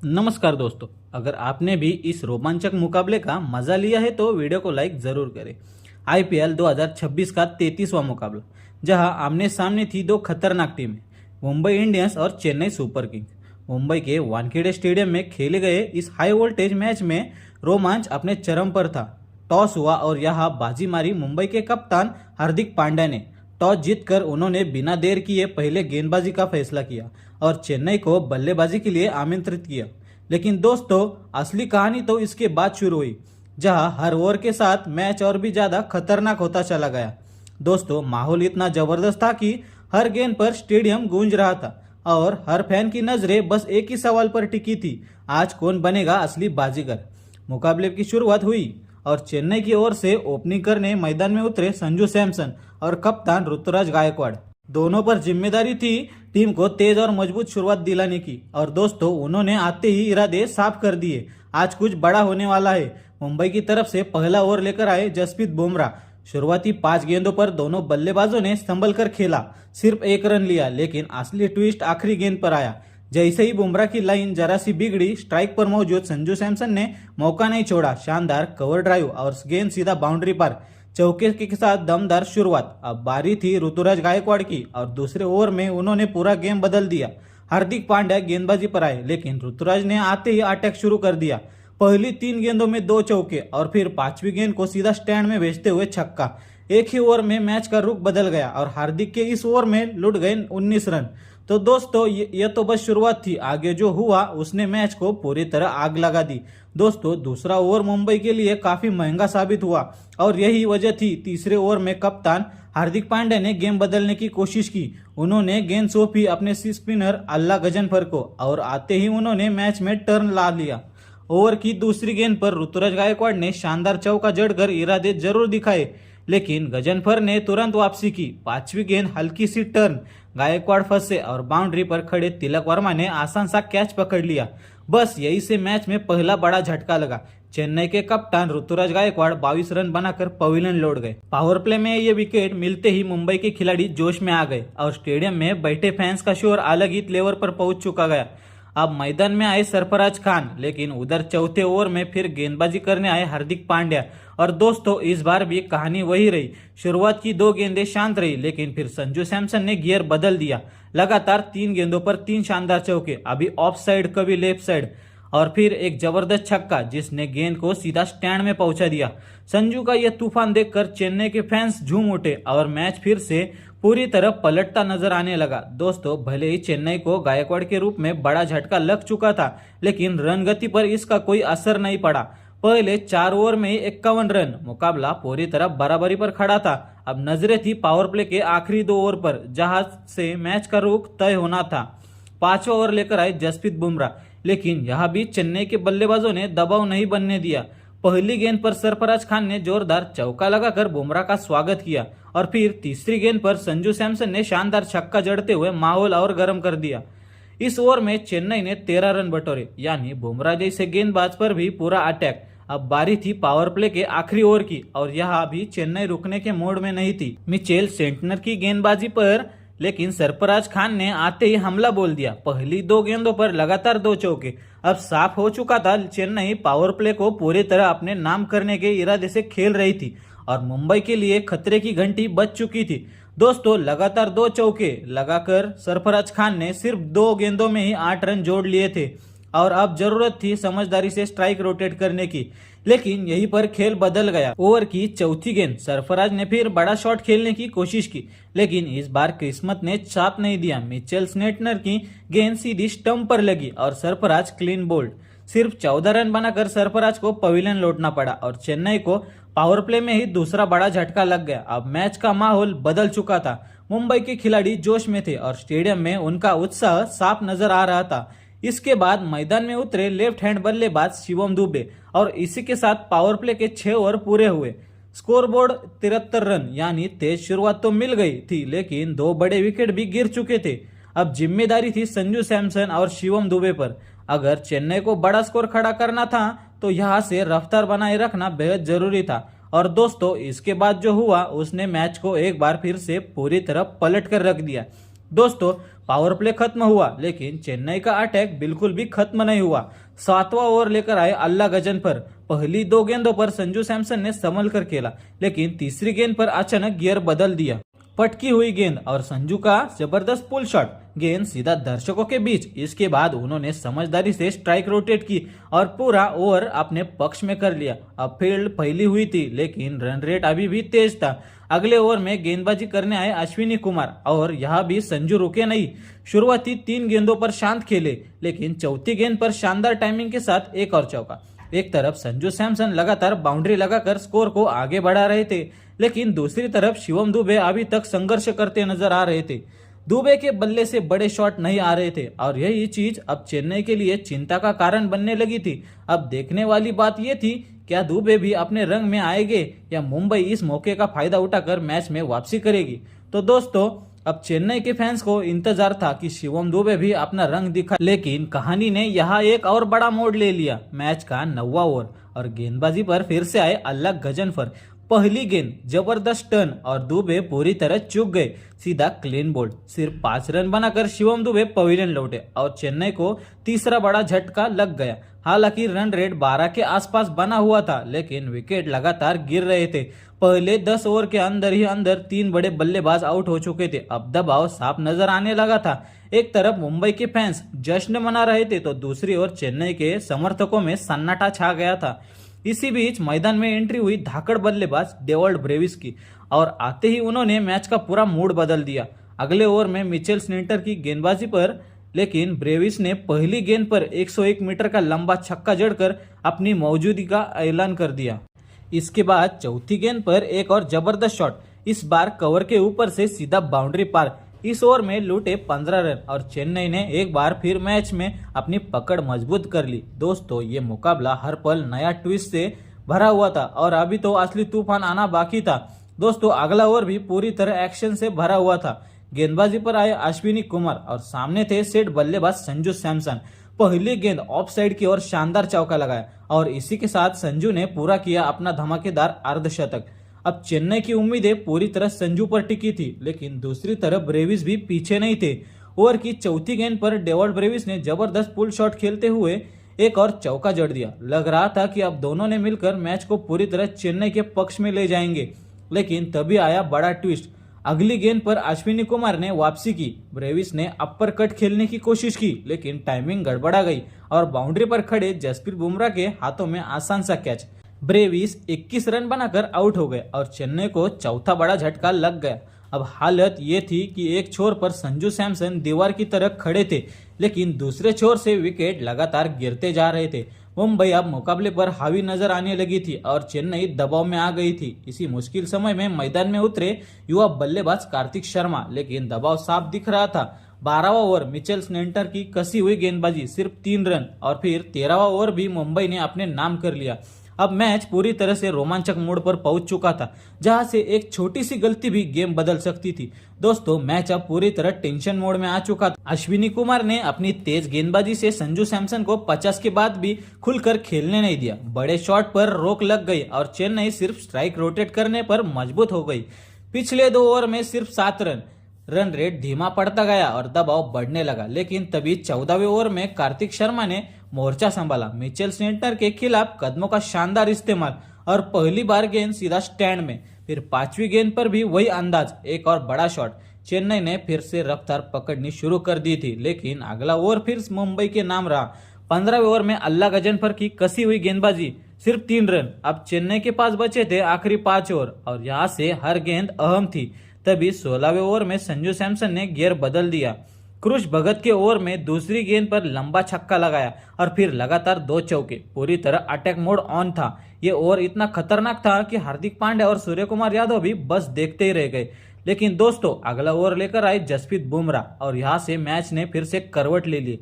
नमस्कार दोस्तों, अगर आपने भी इस रोमांचक मुकाबले का मजा लिया है तो वीडियो को लाइक जरूर करें। आईपीएल 2026 का 33वां मुकाबला, जहां आमने सामने थी दो खतरनाक टीमें, मुंबई इंडियंस और चेन्नई सुपर किंग्स। मुंबई के वानखेड़े स्टेडियम में खेले गए इस हाई वोल्टेज मैच में रोमांच अपने चरम पर था। टॉस हुआ और यहां बाजी मारी मुंबई के कप्तान हार्दिक पांड्या ने। टॉस जीतकर उन्होंने बिना देर किए पहले गेंदबाजी का फैसला किया और चेन्नई को बल्लेबाजी के लिए आमंत्रित किया। लेकिन दोस्तों, असली कहानी तो इसके बाद शुरू हुई, जहां हर ओवर के साथ मैच और भी ज्यादा खतरनाक होता चला गया। दोस्तों, माहौल इतना जबरदस्त था कि हर गेंद पर स्टेडियम गूंज रहा था और हर फैन की नजरें बस एक ही सवाल पर टिकी थी, आज कौन बनेगा असली बाजीगर। मुकाबले की शुरुआत हुई और चेन्नई की ओर से ओपनिंग करने मैदान में उतरे संजू सैमसन और कप्तान ऋतुराज गायकवाड़। दोनों पर जिम्मेदारी थी टीम को तेज और मजबूत शुरुआत दिलाने की। और दोस्तों, उन्होंने आते ही इरादे साफ कर दिए, आज कुछ बड़ा होने वाला है। मुंबई की तरफ से पहला ओवर लेकर आए जसप्रीत बुमराह। शुरुआती 5 गेंदों पर दोनों बल्लेबाजों ने संभल कर खेला, सिर्फ 1 रन लिया। लेकिन असली ट्विस्ट आखिरी गेंद पर आया। जैसे ही बुमराह की लाइन जरा सी बिगड़ी, स्ट्राइक पर मौजूद संजू सैमसन ने मौका नहीं छोड़ा। शानदार कवर ड्राइव और गेंद सीधा बाउंड्री पर, चौके के साथ दमदार शुरुआत। अब बारी थी ऋतुराज गायकवाड़ की और दूसरे ओवर में उन्होंने पूरा गेम बदल दिया। हार्दिक पांड्या गेंदबाजी पर आए, लेकिन ऋतुराज ने आते ही अटैक शुरू कर दिया। पहली 3 गेंदों में 2 चौके और फिर 5वीं गेंद को सीधा स्टैंड में भेजते हुए छक्का। एक ही ओवर में मैच का रुख बदल गया और हार्दिक के इस ओवर में लुट गए 19 रन। तो दोस्तों, ये तो बस शुरुआत थी, आगे जो हुआ उसने मैच को पूरी तरह आग लगा दी। दोस्तों, दूसरा ओवर मुंबई के लिए काफी महंगा साबित हुआ और यही वजह थी तीसरे ओवर में कप्तान हार्दिक पांड्या ने गेम बदलने की कोशिश की। उन्होंने गेंद सौंपी अपने स्पिनर अल्ला गजनफर को और आते ही उन्होंने मैच में टर्न ला लिया। ओवर की दूसरी गेंद पर ऋतुराज गायकवाड़ ने शानदार चौका जड़कर इरादे जरूर दिखाए, लेकिन गजनफर ने तुरंत वापसी की। 5वीं गेंद हल्की सी टर्न, गायकवाड़ फंसे और बाउंड्री पर खड़े तिलक वर्मा ने आसान सा कैच पकड़ लिया। बस यही से मैच में पहला बड़ा झटका लगा। चेन्नई के कप्तान ऋतुराज गायकवाड़ 22 रन बनाकर पवेलियन लौट गए। पावर प्ले में ये विकेट मिलते ही मुंबई के खिलाड़ी जोश में आ गए और स्टेडियम में बैठे फैंस का शोर अलग ही लेवल पर पहुंच चुका गया। अब मैदान में आए सरफराज खान, लेकिन उधर चौथे ओवर में फिर गेंदबाजी करने आए हार्दिक पांड्या। और दोस्तों, इस बार भी कहानी वही रही। शुरुआत की 2 गेंदें शांत रही, लेकिन फिर संजू सैमसन ने गियर बदल दिया। लगातार 3 गेंदों पर 3 शानदार चौके, अभी ऑफ साइड कभी लेफ्ट साइड, और फिर एक जबरदस्त छक्का जिसने गेंद को सीधा स्टैंड में पहुंचा दिया। संजू का यह तूफान देखकर चेन्नई के फैंस झूम उठे और मैच फिर से पूरी तरह पलटता नजर आने लगा। दोस्तों, भले ही चेन्नई को गायकवाड़ के रूप में बड़ा झटका लग चुका था, लेकिन रन गति पर इसका कोई असर नहीं पड़ा। पहले 4 ओवर में ही 51 रन, मुकाबला पूरी तरह बराबरी पर खड़ा था। अब नजरें थी पावर प्ले के आखिरी 2 ओवर पर, जहां से मैच का रुख तय होना था। 5वां ओवर लेकर आए जसप्रीत बुमराह, लेकिन यहां भी चेन्नई के बल्लेबाजों ने दबाव नहीं बनने दिया। पहली गेंद पर सरफराज खान ने जोरदार चौका लगाकर बुमराह का स्वागत किया और फिर तीसरी गेंद पर संजू सैमसन ने शानदार छक्का जड़ते हुए माहौल और गर्म कर दिया। इस ओवर में चेन्नई ने 13 रन बटोरे, यानी बुमराह जैसे गेंदबाज पर भी पूरा अटैक। अब बारी थी पावर प्ले के आखिरी ओवर की और यहाँ भी चेन्नई रुकने के मोड में नहीं थी। मिचेल सेंटनर की गेंदबाजी पर, लेकिन सरफराज खान ने आते ही हमला बोल दिया। पहली 2 गेंदों पर लगातार 2 चौके। अब साफ हो चुका था चेन्नई पावर प्ले को पूरी तरह अपने नाम करने के इरादे से खेल रही थी और मुंबई के लिए खतरे की घंटी बज चुकी थी। दोस्तों, लगातार 2 चौके लगाकर सरफराज खान ने सिर्फ 2 गेंदों में ही 8 रन जोड़ लिए थे और अब जरूरत थी समझदारी से स्ट्राइक रोटेट करने की। लेकिन यहीं पर खेल बदल गया। ओवर की चौथी गेंद सरफराज ने फिर बड़ा शॉट खेलने की कोशिश की, लेकिन इस बार किस्मत ने साथ नहीं दिया। मिचेल स्नेटनर की गेंद सीधी स्टंप पर लगी और सरफराज क्लीन बोल्ड। सिर्फ 14 रन बनाकर सरफराज को पवेलियन लौटना पड़ा और चेन्नई को पावर प्ले में ही दूसरा बड़ा झटका लग गया। अब मैच का माहौल बदल चुका था। मुंबई के खिलाड़ी जोश में थे और स्टेडियम में उनका उत्साह साफ नजर आ रहा था। इसके बाद मैदान में उतरे लेफ्ट हैंड बल्लेबाज शिवम दुबे और इसी के साथ पावर प्ले के 6 ओवर पूरे हुए। स्कोरबोर्ड 73 रन, यानी तेज शुरुआत तो मिल गई थी, लेकिन 2 बड़े विकेट भी गिर चुके थे। अब जिम्मेदारी थी संजू सैमसन और शिवम दुबे पर। अगर चेन्नई को बड़ा स्कोर खड़ा करना था तो यहाँ से रफ्तार बनाए रखना बेहद जरूरी था। और दोस्तों, इसके बाद जो हुआ उसने मैच को एक बार फिर से पूरी तरह पलट कर रख दिया। दोस्तों, पावर प्ले खत्म हुआ, लेकिन चेन्नई का अटैक बिल्कुल भी खत्म नहीं हुआ। 7वां ओवर लेकर आए अल्ला गजनफर। पहली 2 गेंदों पर संजू सैमसन ने संभल कर खेला, लेकिन तीसरी गेंद पर अचानक गियर बदल दिया। पटकी हुई गेंद और संजू का जबरदस्त पुल शॉट, गेंद सीधा दर्शकों के बीच। इसके बाद उन्होंने समझदारी से स्ट्राइक रोटेट की और पूरा ओवर अपने पक्ष में कर लिया। अब फील्ड फैली हुई थी, लेकिन रन रेट अभी भी तेज था। अगले ओवर में गेंदबाजी करने आए अश्विनी कुमार और यहाँ भी संजू रुके नहीं। शुरुआती 3 गेंदों पर शांत खेले, लेकिन चौथी गेंद पर शानदार टाइमिंग के साथ एक और चौका। एक तरफ संजू सैमसन लगातार बाउंड्री लगाकर स्कोर को आगे बढ़ा रहे थे, लेकिन दूसरी तरफ शिवम दुबे अभी तक संघर्ष करते नजर आ रहे थे। दुबे के बल्ले से बड़े शॉट नहीं आ रहे थे और यही चीज अब चेन्नई के लिए चिंता का कारण बनने लगी थी। अब देखने वाली बात यह थी, क्या दुबे भी अपने रंग में आएंगे या मुंबई इस मौके का फायदा उठाकर मैच में वापसी करेगी। तो दोस्तों, अब चेन्नई के फैंस को इंतजार था कि शिवम दुबे भी अपना रंग दिखा, लेकिन कहानी ने यहाँ एक और बड़ा मोड़ ले लिया। मैच का 9वां ओवर और गेंदबाजी पर फिर से आए अल्ला गजनफर। पहली गेंद जबरदस्त टर्न और दुबे पूरी तरह चूक गए, सीधा क्लीन बोल्ड। सिर्फ 5 रन बनाकर शिवम दुबे पवेलियन लौटे और चेन्नई को तीसरा बड़ा झटका लग गया। हालांकि रन रेट 12 के आसपास बना हुआ था, लेकिन विकेट लगातार गिर रहे थे। पहले 10 ओवर के अंदर ही 3 बड़े बल्लेबाज आउट हो चुके थे। अब दबाव साफ नजर आने लगा था। एक तरफ मुंबई के फैंस जश्न मना रहे थे, तो दूसरी ओर चेन्नई के समर्थकों में सन्नाटा छा गया था। इसी बीच मैदान में एंट्री हुई धाकड़ बल्लेबाज डेवल्ड ब्रेविस की और आते ही उन्होंने मैच का पूरा मूड बदल दिया। अगले ओवर में मिचेल स्नेटर की गेंदबाजी पर, लेकिन ब्रेविस ने पहली गेंद पर 101 मीटर का लंबा छक्का जड़कर अपनी मौजूदगी का ऐलान कर दिया। इसके बाद चौथी गेंद पर एक और जबरदस्त शॉट, इस बार कवर के ऊपर से सीधा बाउंड्री पार। इस ओवर में लूटे 15 रन और चेन्नई ने एक बार फिर मैच में अपनी पकड़ मजबूत कर ली। दोस्तों, ये मुकाबला हर पल नया ट्विस्ट से भरा हुआ था और अभी तो असली तूफान आना बाकी था। दोस्तों, अगला ओवर भी पूरी तरह एक्शन से भरा हुआ था। गेंदबाजी पर आए अश्विनी कुमार और सामने थे सेट बल्लेबाज संजू सैमसन। पहली गेंद ऑफ साइड की ओर शानदार चौका लगाया और इसी के साथ संजू ने पूरा किया अपना धमाकेदार अर्धशतक। अब चेन्नई की उम्मीदें पूरी तरह संजू पर टिकी थी, लेकिन दूसरी तरफ ब्रेविस भी पीछे नहीं थे। ओवर की चौथी गेंद पर डेवल्ड ब्रेविस ने जबरदस्त पुल शॉट खेलते हुए एक और चौका जड़ दिया। लग रहा था कि अब दोनों ने मिलकर मैच को पूरी तरह चेन्नई के पक्ष में ले जाएंगे, लेकिन तभी आया बड़ा ट्विस्ट। अगली गेंद पर अश्विनी कुमार ने वापसी की। ब्रेविस ने अपर कट खेलने की कोशिश की, लेकिन टाइमिंग गड़बड़ा गई और बाउंड्री पर खड़े जसप्रीत बुमराह के हाथों में आसान सा कैच। ब्रेविस 21 रन बनाकर आउट हो गए और चेन्नई को चौथा बड़ा झटका लग गया। अब हालत ये थी कि एक छोर पर संजू सैमसन दीवार की तरह खड़े थे, लेकिन दूसरे छोर से विकेट लगातार गिरते जा रहे थे। मुंबई अब मुकाबले पर हावी नजर आने लगी थी और चेन्नई दबाव में आ गई थी। इसी मुश्किल समय में मैदान में उतरे युवा बल्लेबाज कार्तिक शर्मा, लेकिन दबाव साफ दिख रहा था। 12वां ओवर मिचेल स्नेटर की कसी हुई गेंदबाजी, सिर्फ 3 रन और फिर 13वां ओवर भी मुंबई ने अपने नाम कर लिया। अब मैच पूरी तरह से रोमांचक मोड़ पर पहुंच चुका था, जहां से एक छोटी सी गलती भी गेम बदल सकती थी। दोस्तों, मैच अब पूरी तरह टेंशन मोड में आ चुका था। अश्विनी कुमार ने अपनी तेज गेंदबाजी से संजू सैमसन को 50 के बाद भी खुलकर खेलने नहीं दिया। बड़े शॉट पर रोक लग गई और चेन्नई सिर्फ स्ट्राइक रोटेट करने पर मजबूत हो गई। पिछले 2 ओवर में सिर्फ 7 रन। रन रेट धीमा पड़ता गया और दबाव बढ़ने लगा, लेकिन तभी 14वें ओवर में कार्तिक शर्मा ने मोर्चा संभाला। मिचेल स्नेटर के खिलाफ कदमों का शानदार इस्तेमाल और पहली बार गेंद सीधा स्टैंड में। फिर 5वीं गेंद पर भी वही अंदाज, एक और बड़ा शॉट। चेन्नई ने फिर से रफ्तार पकड़नी शुरू कर दी थी, लेकिन अगला ओवर फिर मुंबई के नाम रहा। 15वें ओवर में अल्ला गजनफर की कसी हुई गेंदबाजी, सिर्फ 3 रन। अब चेन्नई के पास बचे थे आखिरी 5 ओवर और यहाँ से हर गेंद अहम थी। तभी 16वें ओवर में संजू सैमसन ने गियर बदल दिया। क्रुश भगत के ओवर में दूसरी गेंद पर लंबा छक्का लगाया और फिर लगातार 2 चौके। पूरी तरह अटैक मोड ऑन था। ये ओवर इतना खतरनाक था कि हार्दिक पांड्या और सूर्य कुमार यादव भी बस देखते ही रह गए। लेकिन दोस्तों, अगला ओवर लेकर आए जसप्रीत बुमराह और यहाँ से मैच ने फिर से करवट ले ली।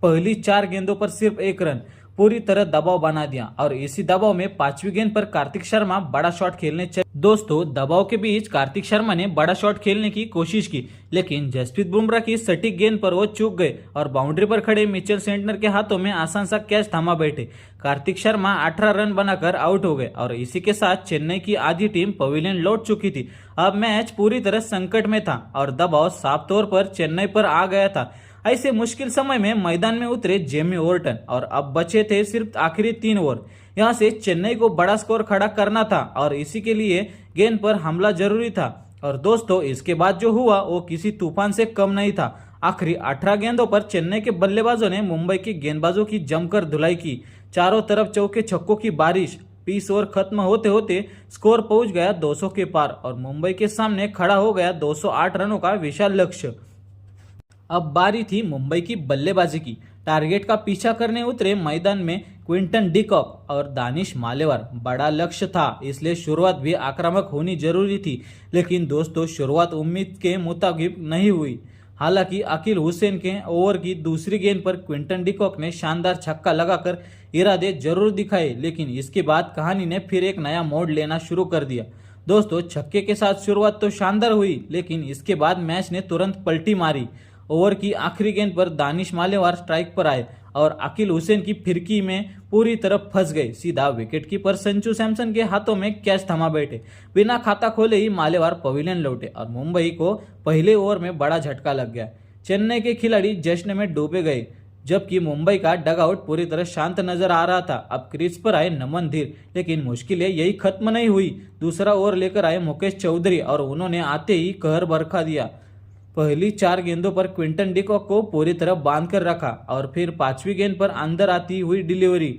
पहली 4 गेंदों पर सिर्फ 1 रन। पूरी तरह दबाव बना दिया और इसी दबाव में पांचवी गेंद पर कार्तिक शर्मा बड़ा शॉट खेलने चले। दोस्तों, दबाव के बीच कार्तिक शर्मा ने बड़ा शॉट खेलने की कोशिश की, लेकिन जसप्रीत बुमराह की सटीक गेंद पर वो चूक गए और बाउंड्री पर खड़े मिचेल सेंटनर के हाथों में आसान सा कैच थमा बैठे। कार्तिक शर्मा 18 रन बनाकर आउट हो गए और इसी के साथ चेन्नई की आधी टीम पवेलियन लौट चुकी थी। अब मैच पूरी तरह संकट में था और दबाव साफ तौर पर चेन्नई पर आ गया था। ऐसे मुश्किल समय में मैदान में उतरे जेमी ओवर्टन और अब बचे थे सिर्फ आखिरी 3 ओवर। यहां से चेन्नई को बड़ा स्कोर खड़ा करना था और इसी के लिए गेंद पर हमला जरूरी था। और दोस्तों, इसके बाद जो हुआ वो किसी तूफान से कम नहीं था। आखिरी 18 गेंदों पर चेन्नई के बल्लेबाजों ने मुंबई के गेंदबाजों की जमकर धुलाई की। चारों तरफ चौके छक्कों की बारिश। 20 ओवर खत्म होते होते स्कोर पहुंच गया 200 के पार और मुंबई के सामने खड़ा हो गया 208 रनों का विशाल लक्ष्य। अब बारी थी मुंबई की बल्लेबाजी की। टारगेट का पीछा करने उतरे मैदान में क्विंटन डिकॉक और दानिश मालेवार। बड़ा लक्ष्य था, इसलिए शुरुआत भी आक्रामक होनी जरूरी थी। लेकिन दोस्तों, शुरुआत उम्मीद के मुताबिक नहीं हुई। हालांकि अकील हुसैन के ओवर की दूसरी गेंद पर क्विंटन डिकॉक ने शानदार छक्का लगाकर इरादे जरूर दिखाए, लेकिन इसके बाद कहानी ने फिर एक नया मोड़ लेना शुरू कर दिया। दोस्तों, छक्के के साथ शुरुआत तो शानदार हुई, लेकिन इसके बाद मैच ने तुरंत पलटी मारी। ओवर की आखिरी गेंद पर दानिश मालेवार स्ट्राइक पर आए और अकील हुसैन की फिरकी में पूरी तरह फंस गए। सीधा विकेटकीपर संजू सैमसन के हाथों में कैच थमा बैठे। बिना खाता खोले ही मालेवार पवेलियन लौटे और मुंबई को पहले ओवर में बड़ा झटका लग गया। चेन्नई के खिलाड़ी जश्न में डूबे गए, जबकि मुंबई का डगआउट पूरी तरह शांत नजर आ रहा था। अब क्रीज पर आए नमन धीर, लेकिन मुश्किलें यही खत्म नहीं हुई। दूसरा ओवर लेकर आए मुकेश चौधरी और उन्होंने आते ही कहर बरखा दिया। पहली 4 गेंदों पर क्विंटन डिकॉक को पूरी तरह बांध कर रखा और फिर 5वीं गेंद पर अंदर आती हुई डिलीवरी।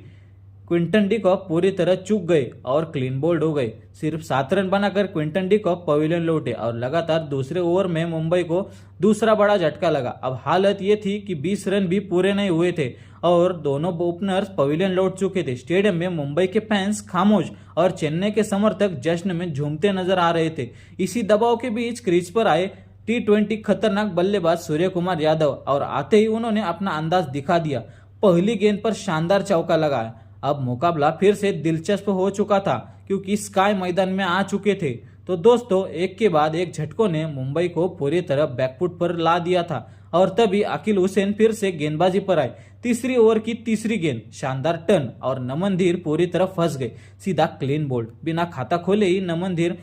क्विंटन डिकॉक पूरी तरह चूक गए और क्लीन बोल्ड हो गए। सिर्फ 7 रन बनाकर क्विंटन डिकॉक पवेलियन लौटे और लगातार दूसरे ओवर में मुंबई को दूसरा बड़ा झटका लगा। अब हालत ये थी कि 20 रन भी पूरे नहीं हुए थे और दोनों ओपनर्स पवेलियन लौट चुके थे। स्टेडियम में मुंबई के फैंस खामोश और चेन्नई के समर्थक जश्न में झूमते नजर आ रहे थे। इसी दबाव के बीच क्रीज पर आए T20 खतरनाक बल्लेबाज सूर्यकुमार यादव और आते ही उन्होंने अपना अंदाज दिखा दिया। पहली गेंद पर शानदार चौका लगाया। अब मुकाबला फिर से दिलचस्प हो चुका था क्योंकि स्काई मैदान में आ चुके थे। तो दोस्तों, एक के बाद एक झटकों ने मुंबई को पूरी तरह बैकफुट पर ला दिया था और तभी अकील हुसैन फिर से गेंदबाजी पर आए। तीसरी ओवर की तीसरी गेंद, शानदार टर्न और नमन धीर पूरी तरह फंस गए। सीधा क्लीन बोल्ड। बिना खाता खोले ही नमन धीर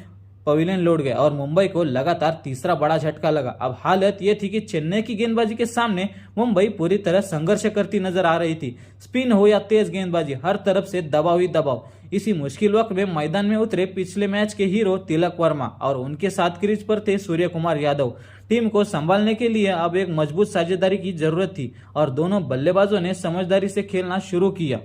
पवेलियन लौट गए और मुंबई को लगातार तीसरा बड़ा झटका लगा। अब हालत यह थी कि चेन्नई की गेंदबाजी के सामने मुंबई पूरी तरह संघर्ष करती नजर आ रही थी। स्पिन हो या तेज गेंदबाजी, हर तरफ से दबाव ही दबाव। इसी मुश्किल वक्त में मैदान में उतरे पिछले मैच के हीरो तिलक वर्मा और उनके साथ क्रीज पर थे सूर्यकुमार यादव। टीम को संभालने के लिए अब एक मजबूत साझेदारी की जरूरत थी और दोनों बल्लेबाजों ने समझदारी से खेलना शुरू किया।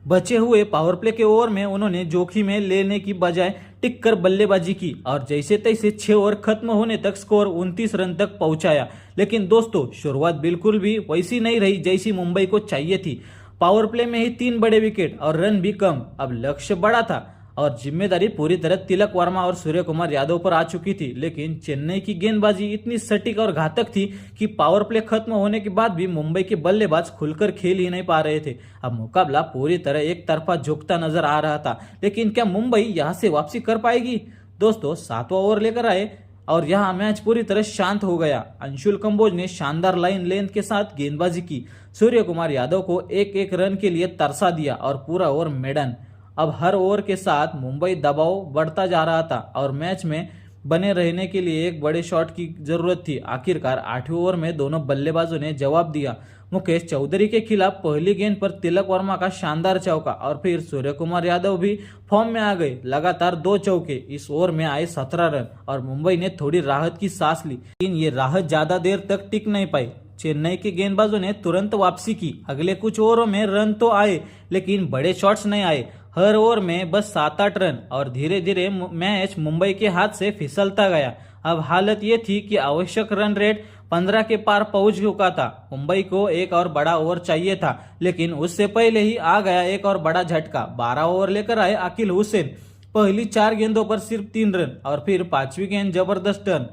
बचे हुए पावर प्ले के ओवर में उन्होंने जोखिम में लेने की बजाय टिक कर बल्लेबाजी की और जैसे तैसे 6 ओवर खत्म होने तक स्कोर 29 रन तक पहुंचाया। लेकिन दोस्तों, शुरुआत बिल्कुल भी वैसी नहीं रही जैसी मुंबई को चाहिए थी। पावर प्ले में ही 3 बड़े विकेट और रन भी कम। अब लक्ष्य बड़ा था और जिम्मेदारी पूरी तरह तिलक वर्मा और सूर्यकुमार यादव पर आ चुकी थी। लेकिन चेन्नई की गेंदबाजी इतनी सटीक और घातक थी कि पावर प्ले खत्म होने के बाद भी मुंबई के बल्लेबाज खुलकर खेल ही नहीं पा रहे थे। अब मुकाबला पूरी तरह एक तरफा झुकता नजर आ रहा था। लेकिन क्या मुंबई यहां से वापसी कर पाएगी? दोस्तों, 7वां ओवर लेकर आए और यहां मैच पूरी तरह शांत हो गया। अंशुल कंबोज ने शानदार लाइन लेंथ के साथ गेंदबाजी की। सूर्यकुमार यादव को एक रन के लिए तरसा दिया और पूरा ओवर मेडन। अब हर ओवर के साथ मुंबई दबाव बढ़ता जा रहा था और मैच में बने रहने के लिए एक बड़े शॉट की जरूरत थी। आखिरकार 8वें ओवर में दोनों बल्लेबाजों ने जवाब दिया। मुकेश चौधरी के खिलाफ पहली गेंद पर तिलक वर्मा का शानदार चौका और फिर सूर्यकुमार यादव भी फॉर्म में आ गए। लगातार 2 चौके। इस ओवर में आए 17 रन और मुंबई ने थोड़ी राहत की सांस ली, लेकिन ये राहत ज्यादा देर तक टिक नहीं पाई। चेन्नई के गेंदबाजों ने तुरंत वापसी की। अगले कुछ ओवरों में रन तो आए लेकिन बड़े शॉट्स नहीं आए। हर ओवर में बस 7-8 रन और धीरे धीरे मैच मुंबई के हाथ से फिसलता गया। अब हालत ये थी कि आवश्यक रन रेट 15 के पार पहुंच चुका था। मुंबई को एक और बड़ा ओवर चाहिए था, लेकिन उससे पहले ही आ गया एक और बड़ा झटका। 12 ओवर लेकर आए अकील हुसैन। पहली 4 गेंदों पर सिर्फ 3 रन और फिर 5वीं गेंद जबरदस्त टर्न।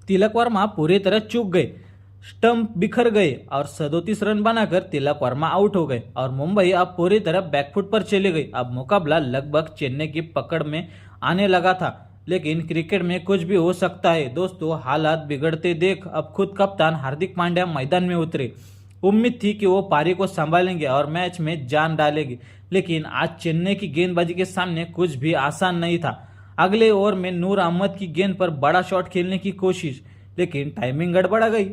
तिलक वर्मा पूरी तरह चूक गए। स्टंप बिखर गए और 37 रन बनाकर तिलक वर्मा आउट हो गए और मुंबई अब पूरी तरह बैकफुट पर चली गई। अब मुकाबला लगभग चेन्नई की पकड़ में आने लगा था, लेकिन क्रिकेट में कुछ भी हो सकता है दोस्तों। हालात बिगड़ते देख अब खुद कप्तान हार्दिक पांड्या मैदान में उतरे। उम्मीद थी कि वो पारी को संभालेंगे और मैच में जान डालेंगे, लेकिन आज चेन्नई की गेंदबाजी के सामने कुछ भी आसान नहीं था। अगले ओवर में नूर अहमद की गेंद पर बड़ा शॉट खेलने की कोशिश, लेकिन टाइमिंग गड़बड़ा गई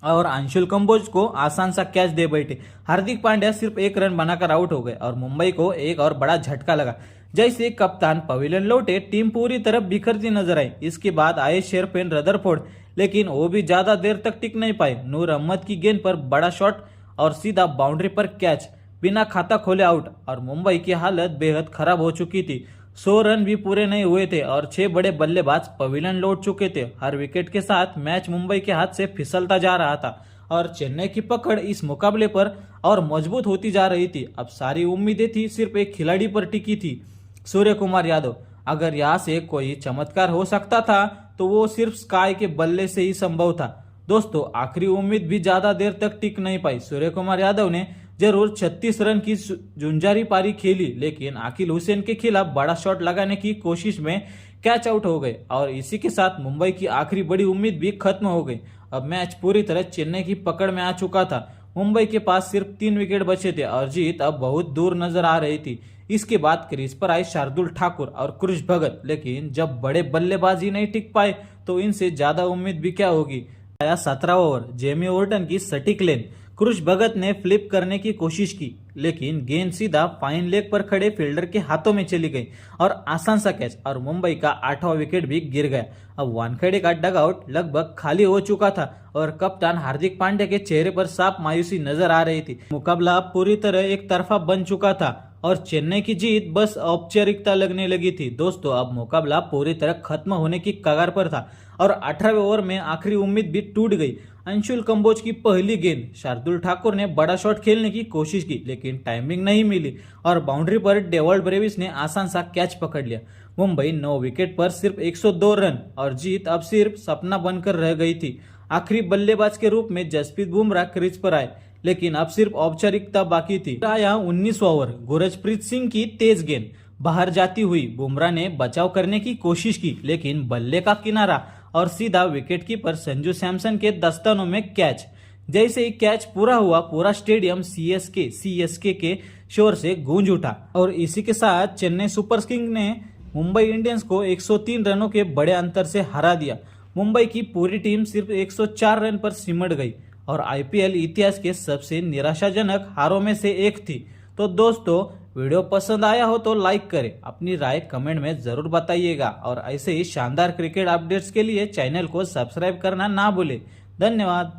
और अंशुल कंबोज को आसान सा कैच दे बैठे। हार्दिक पांड्या सिर्फ 1 रन बनाकर आउट हो गए और मुंबई को एक और बड़ा झटका लगा। जैसे कप्तान पवेलियन लौटे, टीम पूरी तरह बिखरती नजर आई। इसके बाद आए शेरपेन रदरफोर्ड, लेकिन वो भी ज्यादा देर तक टिक नहीं पाए। नूर अहमद की गेंद पर बड़ा शॉट और सीधा बाउंड्री पर कैच, बिना खाता खोले आउट और मुंबई की हालत बेहद खराब हो चुकी थी। 100 रन भी पूरे नहीं हुए थे और 6 बड़े बल्लेबाज पवेलियन लौट चुके थे। हर विकेट के साथ मैच मुंबई के हाथ से फिसलता जा रहा था और चेन्नई की पकड़ इस मुकाबले पर और मजबूत होती जा रही थी। अब सारी उम्मीदें थी सिर्फ एक खिलाड़ी पर टिकी थी, सूर्य कुमार यादव। अगर यहाँ से कोई चमत्कार हो सकता था तो वो सिर्फ स्काई के बल्ले से ही संभव था। दोस्तों, आखिरी उम्मीद भी ज्यादा देर तक टिक नहीं पाई। सूर्य कुमार यादव ने जरूर 36 रन की जुंजारी पारी खेली, लेकिन आकिल हुसैन के खिलाफ बड़ा शॉट लगाने की कोशिश में कैच आउट हो गए और इसी के साथ मुंबई की आखिरी बड़ी उम्मीद भी खत्म हो गई। अब मैच पूरी तरह चेन्नई की पकड़ में आ चुका था। मुंबई के पास सिर्फ 3 विकेट बचे थे और जीत अब बहुत दूर नजर आ रही थी। इसके बाद क्रीज पर आए शार्दुल ठाकुर और क्रुश भगत, लेकिन जब बड़े बल्लेबाज ही नहीं टिक पाए तो इनसे ज्यादा उम्मीद भी क्या होगी। आया 17वां ओवर, जेमी ओवर्टन की सटीक लेन, क्रुश भगत ने फ्लिप करने की कोशिश की, लेकिन गेंद सीधा फाइन लेग पर खड़े फील्डर के हाथों में चली गई और आसान सा कैच और मुंबई का 8वां विकेट भी गिर गया। अब वानखेड़े का डगआउट लगभग खाली हो चुका था और कप्तान हार्दिक पांड्या के चेहरे पर साफ मायूसी नजर आ रही थी। मुकाबला पूरी तरह एक तरफा बन चुका था और चेन्नई की जीत बस औपचारिकता लगने लगी थी। दोस्तों, अब मुकाबला पूरी तरह खत्म होने की कगार पर था और 18वें ओवर में आखिरी उम्मीद भी टूट गई। अंशुल कंबोज की पहली गेंद, शार्दुल ठाकुर ने बड़ा शॉट खेलने की कोशिश की, लेकिन टाइमिंग नहीं मिली और बाउंड्री पर डेवल्ड ब्रेविस ने आसान सा कैच पकड़ लिया। मुंबई 9 विकेट पर सिर्फ 102 रन और जीत अब सिर्फ सपना बनकर रह गई थी। आखिरी बल्लेबाज के रूप में जसप्रीत बुमराह क्रीज पर आए, लेकिन अब सिर्फ औपचारिकता बाकी थी। आया 19वां ओवर, गुरजप्रीत सिंह की तेज गेंद बाहर जाती हुई बुमराह ने बचाव करने की कोशिश की, लेकिन बल्ले का किनारा और सीधा विकेटकीपर संजू सैमसन के दस्तानों में कैच। जैसे ही कैच पूरा हुआ, पूरा स्टेडियम सीएसके के शोर से गूंज उठा और इसी के साथ चेन्नई सुपर किंग्स ने मुंबई इंडियंस को 103 रनों के बड़े अंतर से हरा दिया। मुंबई की पूरी टीम सिर्फ 104 रन पर सिमट गई और आईपीएल इतिहास के सबसे निराशाजनक हारों में से एक थी। तो दोस्तों, वीडियो पसंद आया हो तो लाइक करें, अपनी राय कमेंट में जरूर बताइएगा और ऐसे ही शानदार क्रिकेट अपडेट्स के लिए चैनल को सब्सक्राइब करना ना भूलें। धन्यवाद।